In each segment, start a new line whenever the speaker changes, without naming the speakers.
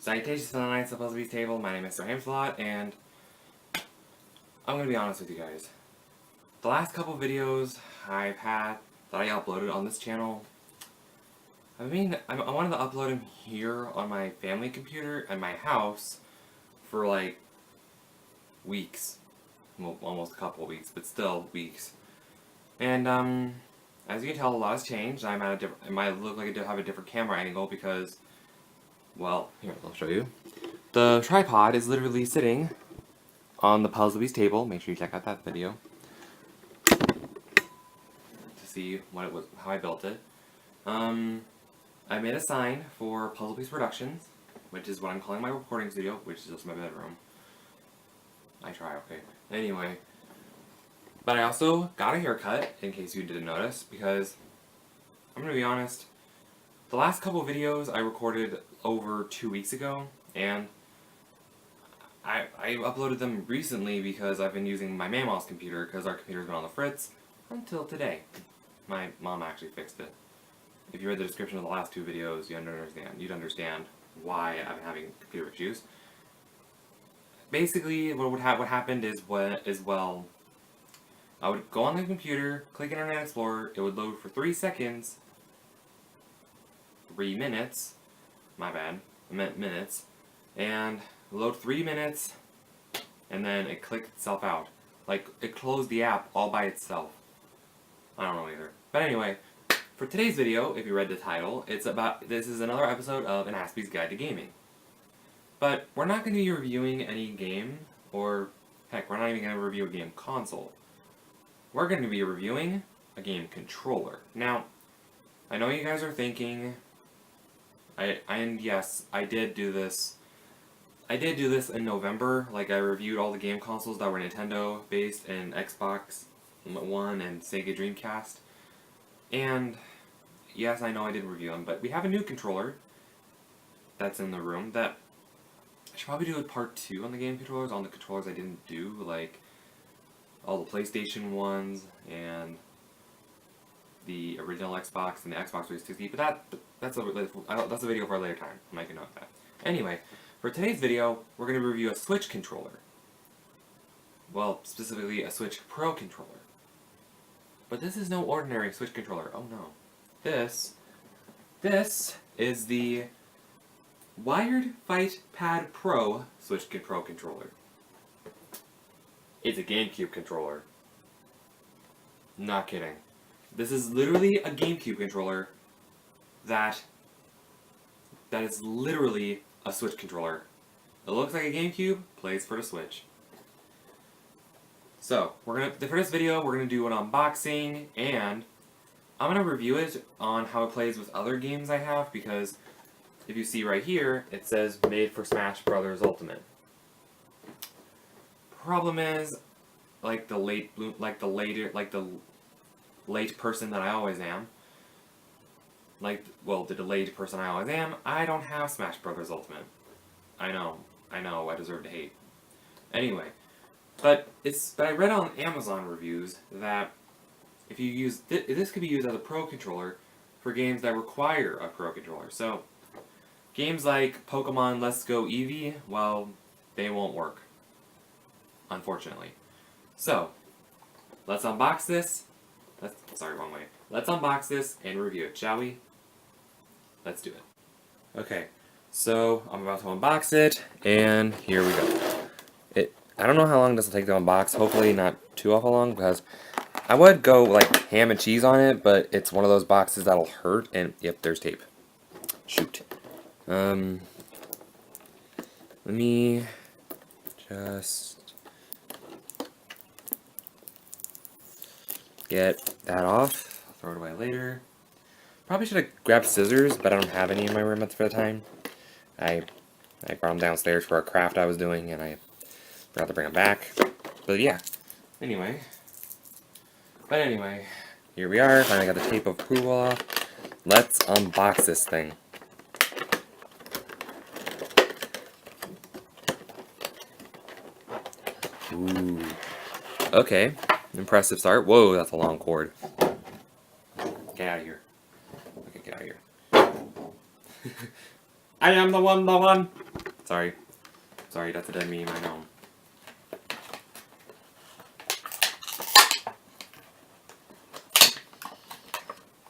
Salutations to the Knights of Aspie's table. My name is Mr. Hamslot, and I'm going to be honest with you guys. The last couple videos I've had that I uploaded on this channel, I wanted to upload them here on my family computer at my house for like weeks. Well, almost a couple of weeks, but still weeks. And as you can tell, a lot has changed. It might look like I have a different camera angle because, well, here, I'll show you. The tripod is literally sitting on the Puzzlebee's table. Make sure you check out that video to see what it was, how I built it. I made a sign for Puzzlebee's Productions, which is what I'm calling my recording studio, which is just my bedroom. I try, okay. Anyway, but I also got a haircut, in case you didn't notice, because I'm gonna be honest. The last couple videos I recorded over 2 weeks ago, and I uploaded them recently because I've been using my Mamaw's computer, because our computer's been on the fritz until today. My mom actually fixed it. If you read the description of the last 2 videos, you'd understand why I'm having computer issues. Basically, what happened is I would go on the computer, click Internet Explorer, it would load for 3 seconds, 3 minutes, my bad, I meant minutes, and load 3 minutes, and then it clicked itself out. Like, it closed the app all by itself. I don't know either. But anyway, for today's video, if you read the title, this is another episode of An Aspie's Guide to Gaming. But we're not going to be reviewing any game, or heck, we're not even going to review a game console. We're going to be reviewing a game controller. Now, I know you guys are thinking, and yes, I did do this. I did do this in November. Like, I reviewed all the game consoles that were Nintendo based and Xbox One and Sega Dreamcast. And yes, I know I did review them, but we have a new controller that's in the room that I should probably do a part 2 on the game controllers, on the controllers I didn't do, like all the PlayStation ones and the original Xbox and the Xbox 360, but that's a video for a later time. I'm making a note of that. Anyway, for today's video, we're going to review a Switch controller. Well, specifically a Switch Pro controller. But this is no ordinary Switch controller. Oh no. This is the Wired Fight Pad Pro Switch Pro controller. It's a GameCube controller. Not kidding. This is literally a GameCube controller that is literally a Switch controller. It looks like a GameCube, plays for the Switch. So, for this video, we're gonna do an unboxing, and I'm gonna review it on how it plays with other games I have, because if you see right here, it says made for Smash Brothers Ultimate. Problem is, like the late person that I always am, the delayed person I always am, I don't have Smash Brothers Ultimate. I know, I deserve to hate. Anyway, but I read on Amazon reviews that if you use this could be used as a Pro controller for games that require a Pro controller. So games like Pokemon Let's Go Eevee, well, they won't work, unfortunately. So let's unbox this. Wrong way. Let's unbox this and review it, shall we? Let's do it. Okay, so I'm about to unbox it, and here we go. I don't know how long this will take to unbox. Hopefully not too awful long, because I would go like ham and cheese on it, but it's one of those boxes that'll hurt, and yep, there's tape. Shoot. Let me just get that off. I'll throw it away later. Probably should have grabbed scissors, but I don't have any in my room at the time. I brought them downstairs for a craft I was doing, and I forgot to bring them back. But yeah. Anyway, here we are. Finally got the tape of approval off. Let's unbox this thing. Ooh. Okay. Impressive start. Whoa, that's a long cord. Get out of here. Okay, get out of here. I am the one. Sorry. Sorry, that's a dead meme, I know.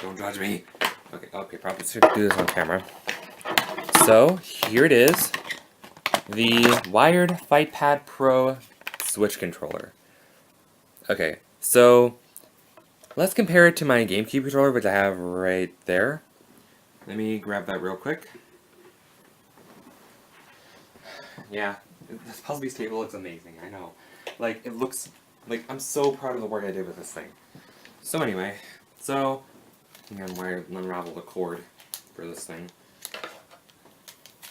Don't judge me. Okay, probably should do this on camera. So, here it is. The Wired FightPad Pro Switch controller. Okay, so let's compare it to my GameCube controller, which I have right there. Let me grab that real quick. Yeah, this Puzzle Beast table looks amazing, I know. Like, it looks, like, I'm so proud of the work I did with this thing. So anyway, so, I'm gonna unravel the cord for this thing.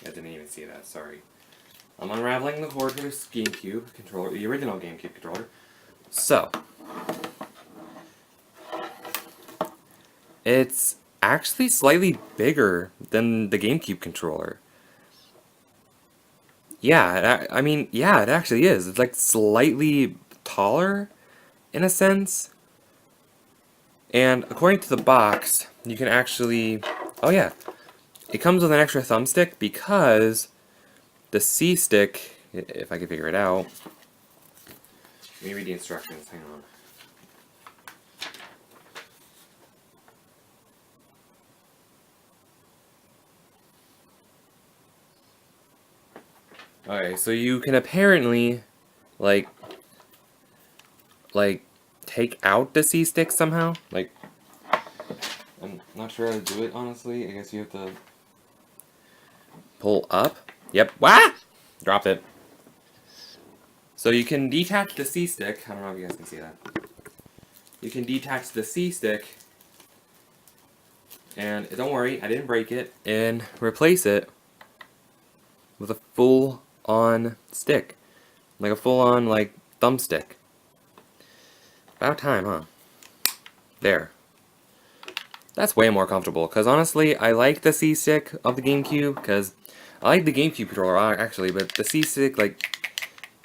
I didn't even see that, sorry. I'm unraveling the cord for this GameCube controller, the original GameCube controller. So, it's actually slightly bigger than the GameCube controller. Yeah, I mean, yeah, it actually is. It's like slightly taller, in a sense. And according to the box, you can actually... Oh yeah, it comes with an extra thumbstick because the C-stick, if I can figure it out... Let me read the instructions, hang on. Okay, so you can apparently, like, take out the C-stick somehow. Like, I'm not sure how to do it, honestly. I guess you have to pull up. Yep. Wah! Dropped it. So you can detach the C-stick. I don't know if you guys can see that. You can detach the C-stick, and don't worry, I didn't break it, and replace it with a full-on stick. Like a full-on, like, thumbstick. About time, huh? There. That's way more comfortable, because honestly, I like the C-stick of the GameCube, because I like the GameCube controller, actually, but the C-stick, like,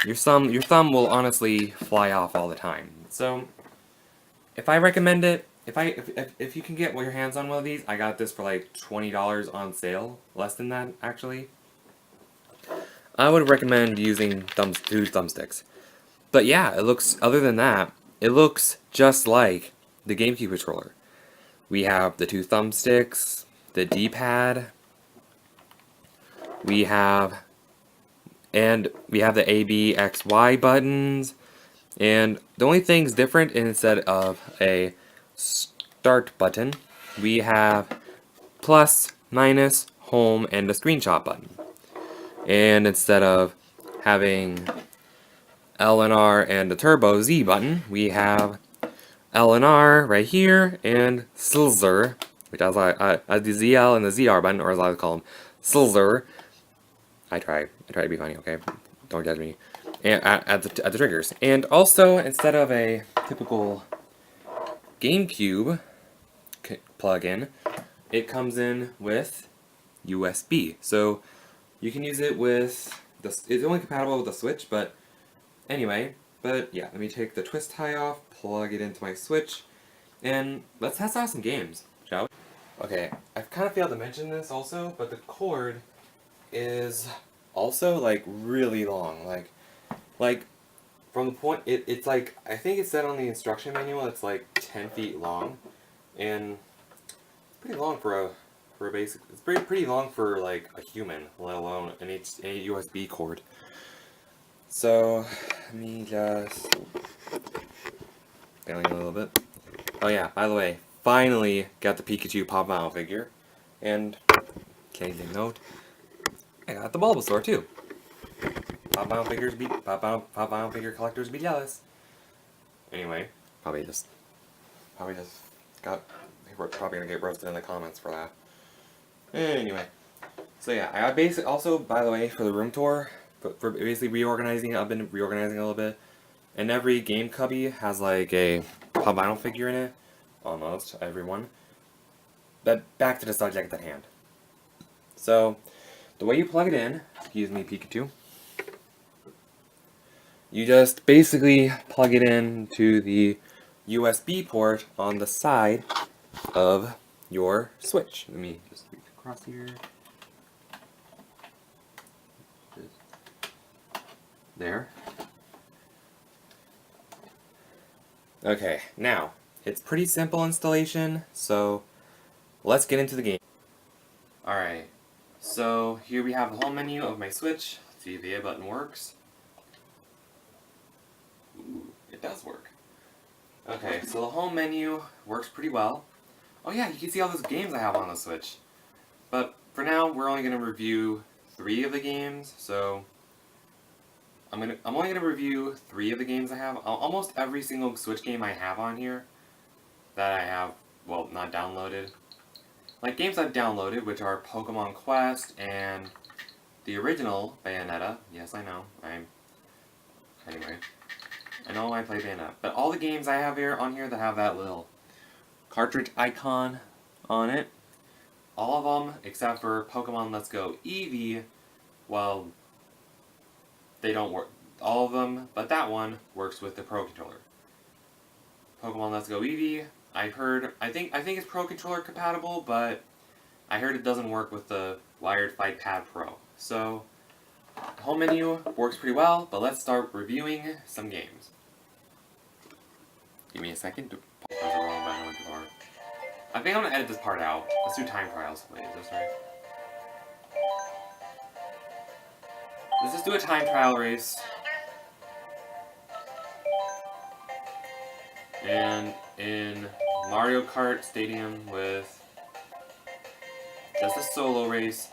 your thumb will honestly fly off all the time. So, if I recommend it, if you can get your hands on one of these, I got this for like $20 on sale, less than that, actually. I would recommend using two thumbsticks. But yeah, it looks, other than that, it looks just like the GameCube controller. We have the two thumbsticks, the D-pad, we have the A, B, X, Y buttons, and the only thing's different, instead of a start button, we have plus, minus, home, and a screenshot button. And instead of having L and R and a turbo Z button, we have L and R right here, and Silzer, which as the ZL and the ZR button, or as I would call them, Silzer. I try to be funny, okay? Don't judge me. And at the triggers. And also, instead of a typical GameCube plug-in, it comes in with USB. So you can use it with it's only compatible with the Switch, but anyway. But yeah, let me take the twist tie off, plug it into my Switch, and let's test out some games, shall we? Okay, I've kind of failed to mention this also, but the cord is also like really long. Like from the point it's like, I think it said on the instruction manual it's like 10 feet long, and it's pretty long for a basic. It's pretty long for like a human, let alone an USB cord. So let me just failing a little bit. Oh yeah, by the way, finally got the Pikachu Pop Vinyl figure, and can't even note, I got the Bulbasaur too. Pop Vinyl figure collectors be jealous. Anyway, probably gonna get roasted in the comments for that. Anyway, so yeah, I basically also, by the way, for the room tour, for basically reorganizing, I've been reorganizing a little bit, and every game cubby has like a Pop Vinyl figure in it, almost everyone. But back to the subject at hand. So, the way you plug it in, excuse me, Pikachu, you just basically plug it in to the USB port on the side of your Switch. Let me just reach across here. There. Okay, now, it's pretty simple installation, so let's get into the game. Alright, so here we have the home menu of my Switch. Let's see if the A button works. Ooh, it does work. Okay, so the home menu works pretty well. Oh yeah, you can see all those games I have on the Switch. But for now, we're only going to review 3 of the games, so I'm only going to review 3 of the games I have. Almost every single Switch game I have on here that I have, well, not downloaded. Like games I've downloaded, which are Pokemon Quest and the original Bayonetta. Yes, I know. Anyway, I know I play Bayonetta. But all the games I have here on here that have that little cartridge icon on it, all of them, except for Pokemon Let's Go Eevee, well, they don't work. All of them, but that one works with the Pro Controller. Pokemon Let's Go Eevee, I think it's Pro Controller compatible, but I heard it doesn't work with the wired Fight Pad Pro. So, the home menu works pretty well, but let's start reviewing some games. Give me a second to press the wrong button. I went too far. I think I'm gonna edit this part out. Let's do time trials. Wait, is this right? Let's just do a time trial race. And in Mario Kart Stadium with just a solo race.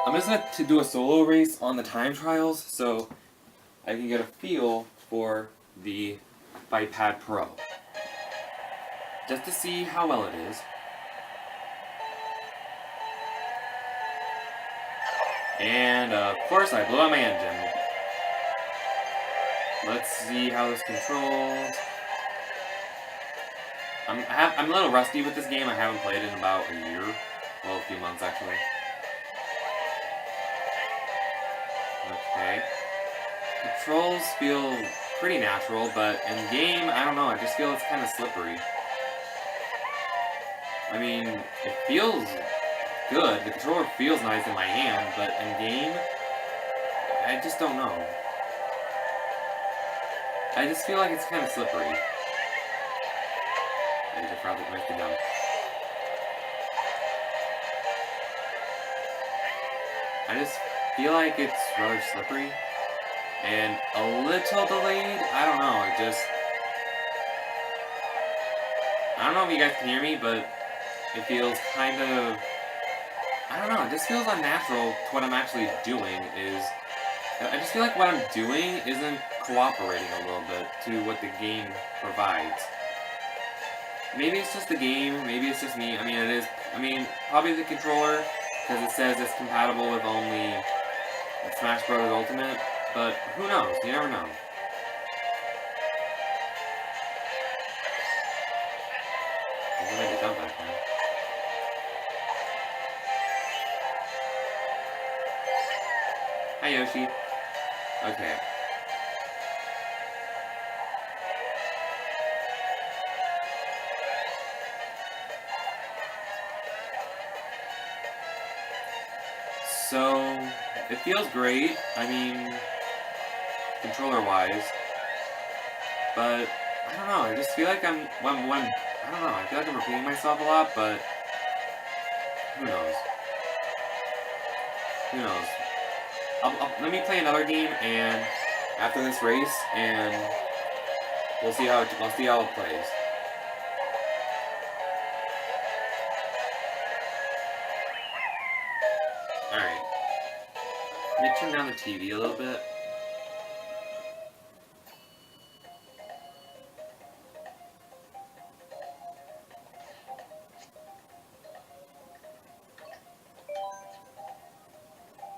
I'm just going to do a solo race on the time trials so I can get a feel for the Fight Pad Pro. Just to see how well it is. And of course I blew out my engine. Let's see how this controls. I'm a little rusty with this game. I haven't played it in about a year. Well, a few months actually. Okay. Controls feel pretty natural, but in game, I don't know, I just feel it's kind of slippery. I mean, it feels good. The controller feels nice in my hand, but in game, I just don't know. I just feel like it's kind of slippery. I should probably make it down. I just feel like it's rather slippery and a little delayed. I don't know. I don't know if you guys can hear me, but it feels kind of, I don't know. It just feels unnatural. What I'm actually doing is, I just feel like what I'm doing isn't cooperating a little bit to what the game provides. Maybe it's just the game, maybe it's just me. Probably the controller, because it says it's compatible with only Smash Bros. Ultimate, but who knows? You never know. I'm gonna make a jump back there. Hi, Yoshi. Okay. So, it feels great, controller-wise, but, I don't know, I just feel like I feel like I'm repeating myself a lot, but, who knows? Who knows? Let me play another game, and, after this race, and, we'll see how it plays. Alright. Let me turn down the TV a little bit.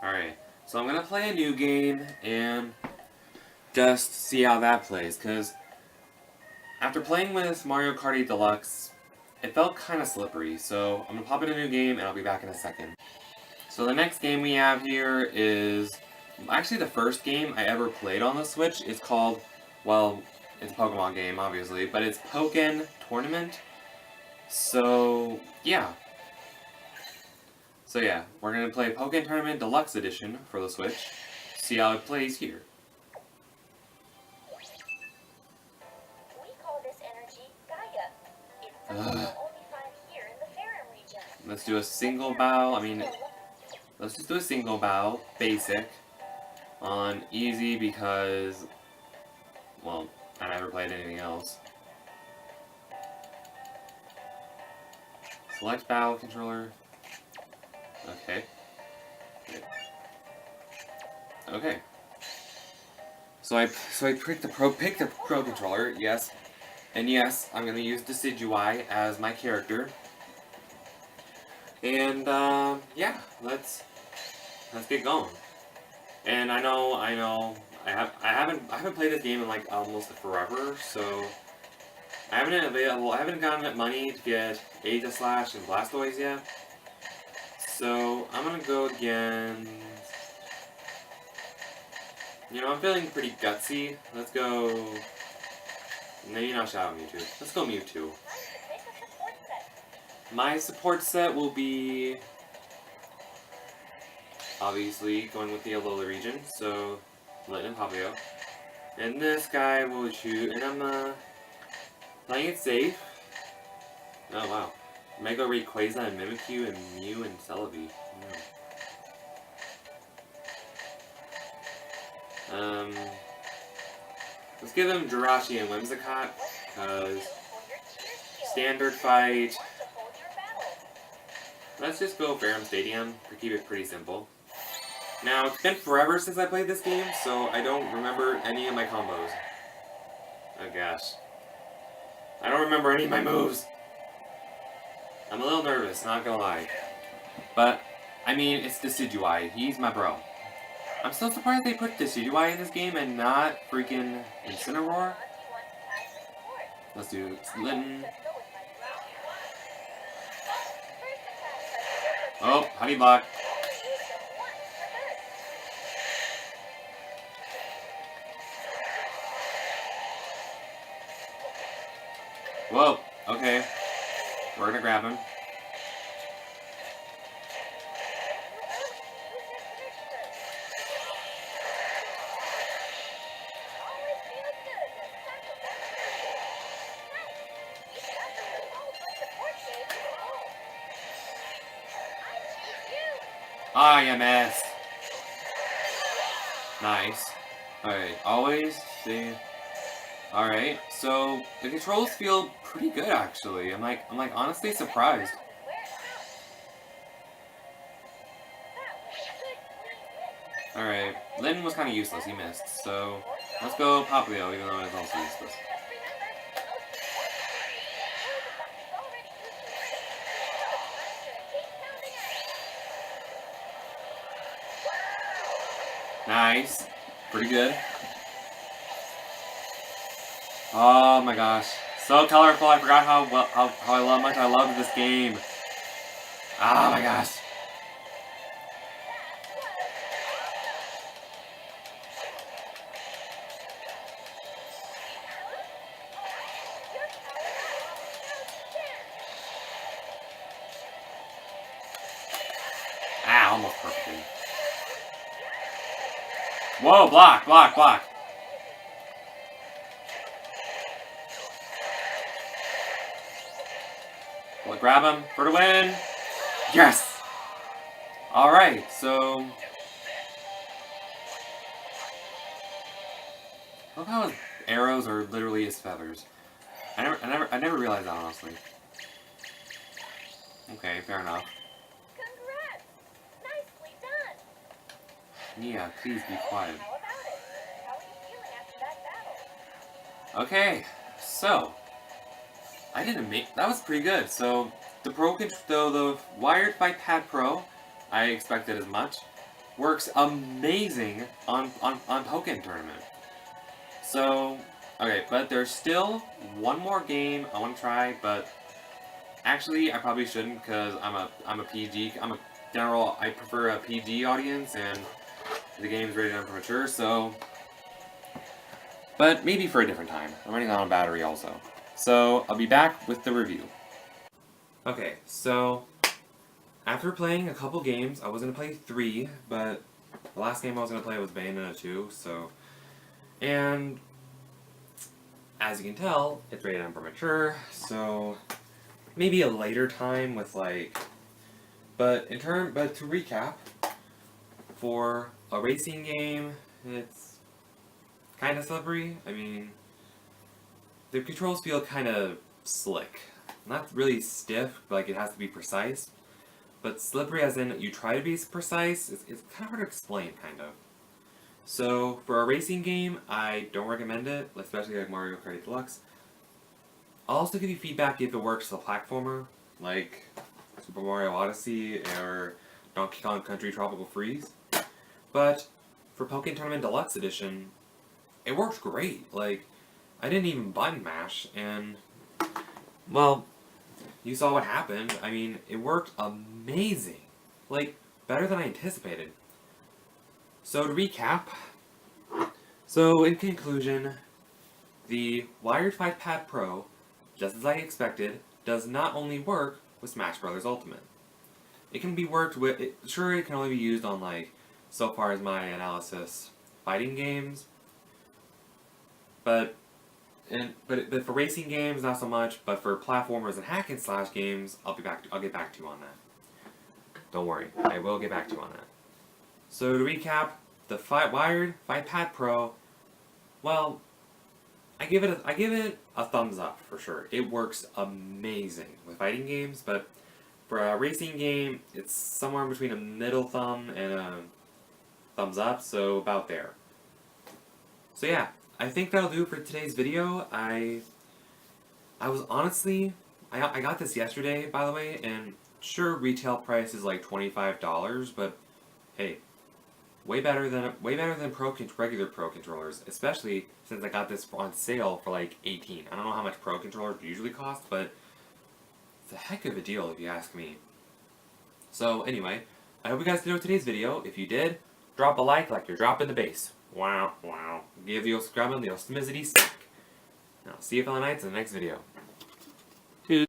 Alright, so I'm gonna play a new game and just see how that plays, because after playing with Mario Kart 8 Deluxe, it felt kind of slippery, so I'm gonna pop in a new game and I'll be back in a second. So the next game we have here is actually the first game I ever played on the Switch. It's called, well, it's a Pokemon game, obviously, but it's Pokken Tournament. So, yeah. We're going to play Pokken Tournament Deluxe Edition for the Switch. See how it plays here. Ugh. Let's do a single bow. I mean, let's just do a single bow, basic, on easy because, well, I never played anything else. Select bow controller. Okay. Okay. So I picked the pro controller, yes. And yes, I'm gonna use Decidui as my character. And yeah, let's get going. And I haven't played this game in like almost forever, so I haven't gotten money to get Slash and Blastoise yet. So I'm gonna go again. You know, I'm feeling pretty gutsy. Let's go. Maybe not Shadow Mewtwo. Let's go Mewtwo. My support set will be obviously going with the Alola region, so Litten and Papio. And this guy will shoot, and I'm playing it safe. Oh wow. Mega Rayquaza and Mimikyu and Mew and Celebi. Let's give him Jirachi and Whimsicott, because standard fight. Let's just go Ferrum Stadium to keep it pretty simple. Now, it's been forever since I played this game, so I don't remember any of my combos. Oh gosh. I don't remember any of my moves. I'm a little nervous, not gonna lie. But, I mean, it's Decidui. He's my bro. I'm so surprised they put Decidui in this game and not freaking Incineroar. Let's do Litten. Oh, honey block. Whoa, okay. We're gonna grab him. Ah, you missed. Nice. Alright, always see. Alright, so the controls feel pretty good actually. I'm like honestly surprised. Alright, Litten was kinda useless, he missed. So let's go Papio, even though it's also useless. Nice. Pretty good. Oh my gosh. So colorful, I forgot how much I loved this game. Oh my gosh. Ah, almost perfectly. Whoa, block, block, block. Will it grab him for the win? Yes! Alright, so... I love how his arrows are literally his feathers. I never realized that, honestly. Okay, fair enough.
Congrats! Nicely done!
Yeah, please be quiet.
How about it? How are you feeling after that battle?
Okay, so... I didn't make... That was pretty good. So, the Wired by Pad Pro, I expected as much, works amazing on Pokken Tournament. So, okay, but there's still one more game I want to try, but actually I probably shouldn't because I'm a PG, I prefer a PG audience, and the game's rated M for mature, so... But maybe for a different time. I'm running out of battery also. So, I'll be back with the review. Okay, so, after playing a couple games, I was going to play 3, but the last game I was going to play was Bayonetta 2, so... And, as you can tell, it's rated M for mature, so... maybe a later time with like. But to recap, for a racing game, it's kind of slippery. I mean, the controls feel kind of slick. Not really stiff, like it has to be precise, but slippery as in you try to be precise. It's kind of hard to explain, kind of. So, for a racing game, I don't recommend it, especially like Mario Kart Deluxe. I'll also give you feedback if it works as a platformer, like Super Mario Odyssey or Donkey Kong Country Tropical Freeze. But for Pokken Tournament Deluxe Edition, it works great. Like, I didn't even button mash, and, well, you saw what happened. I mean, it worked amazing. Like, better than I anticipated. So, to recap, in conclusion, the Wired 5 Pad Pro, just as I expected, does not only work with Smash Bros. Ultimate. It can be worked with, sure, it can only be used on, like, so far as my analysis, fighting games, but for racing games, not so much. But for platformers and hack and slash games, I'll get back to you on that. Don't worry, I will get back to you on that. So to recap, the Wired 5 Pad Pro, well, I give it a thumbs up for sure. It works amazing with fighting games, but for a racing game, it's somewhere between a middle thumb and a thumbs up, so about there. So yeah, I think that'll do for today's video. I was honestly, I got this yesterday, by the way, and sure, retail price is like $25, but hey, way better than regular Pro controllers, especially since I got this on sale for like $18. I don't know how much Pro controllers usually cost, but it's a heck of a deal if you ask me. So anyway, I hope you guys enjoyed today's video. If you did, drop a like you're dropping the bass. Wow, wow. Give the subscribe on the Osmizity stack. And I'll see you fellow knights in the next video.